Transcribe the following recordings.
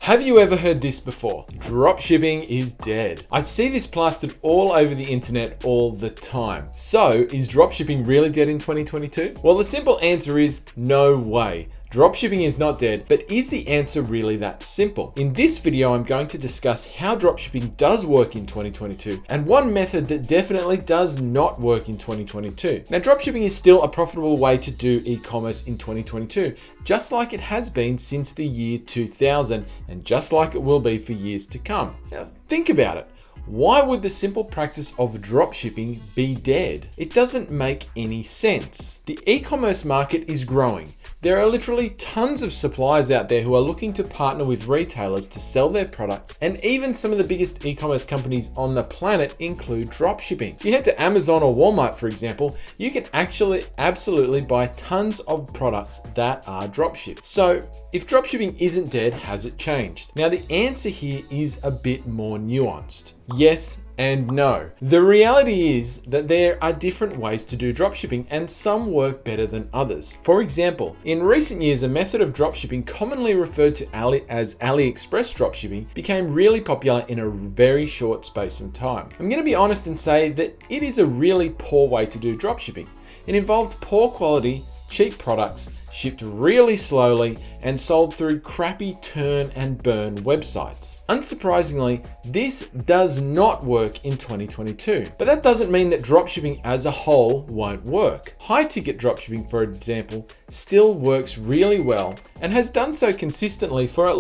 Have you ever heard this before? Dropshipping is dead. I see this plastered all over the internet all the time. So, is dropshipping really dead in 2022? Well, the simple answer is no way. Dropshipping is not dead, but is the answer really that simple? In this video, I'm going to discuss how dropshipping does work in 2022 and one method that definitely does not work in 2022. Now, dropshipping is still a profitable way to do e-commerce in 2022, just like it has been since the year 2000 and just like it will be for years to come. Now, think about it. Why would the simple practice of dropshipping be dead? It doesn't make any sense. The e-commerce market is growing. There are literally tons of suppliers out there who are looking to partner with retailers to sell their products, and even some of the biggest e-commerce companies on the planet include dropshipping. If you head to Amazon or Walmart, for example, you can actually absolutely buy tons of products that are dropshipped. So if dropshipping isn't dead, has it changed? Now the answer here is a bit more nuanced. Yes and no. The reality is that there are different ways to do dropshipping and some work better than others. For example, in recent years, a method of dropshipping commonly referred to as AliExpress dropshipping became really popular in a very short space of time. I'm going to be honest and say that it is a really poor way to do dropshipping. It involved poor quality, cheap products, shipped really slowly, and sold through crappy turn and burn websites. Unsurprisingly, this does not work in 2022. But that doesn't mean that dropshipping as a whole won't work. High-ticket dropshipping, for example, still works really well and has done so consistently for at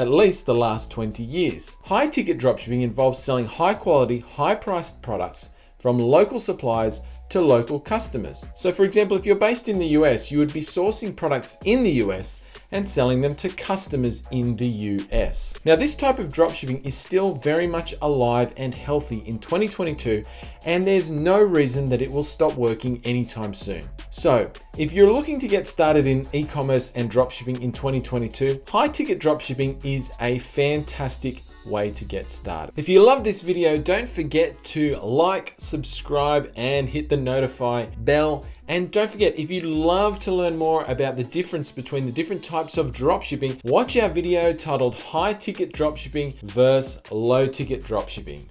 least the last 20 years. High-ticket dropshipping involves selling high-quality, high-priced products from local suppliers to local customers. So for example, if you're based in the US, you would be sourcing products in the US and selling them to customers in the US. Now, this type of dropshipping is still very much alive and healthy in 2022, and there's no reason that it will stop working anytime soon. So if you're looking to get started in e-commerce and dropshipping in 2022, high-ticket dropshipping is a fantastic way to get started. If you love this video, don't forget to like, subscribe, and hit the notify bell. And don't forget, if you'd love to learn more about the difference between the different types of dropshipping, watch our video titled High Ticket Dropshipping versus Low Ticket Dropshipping.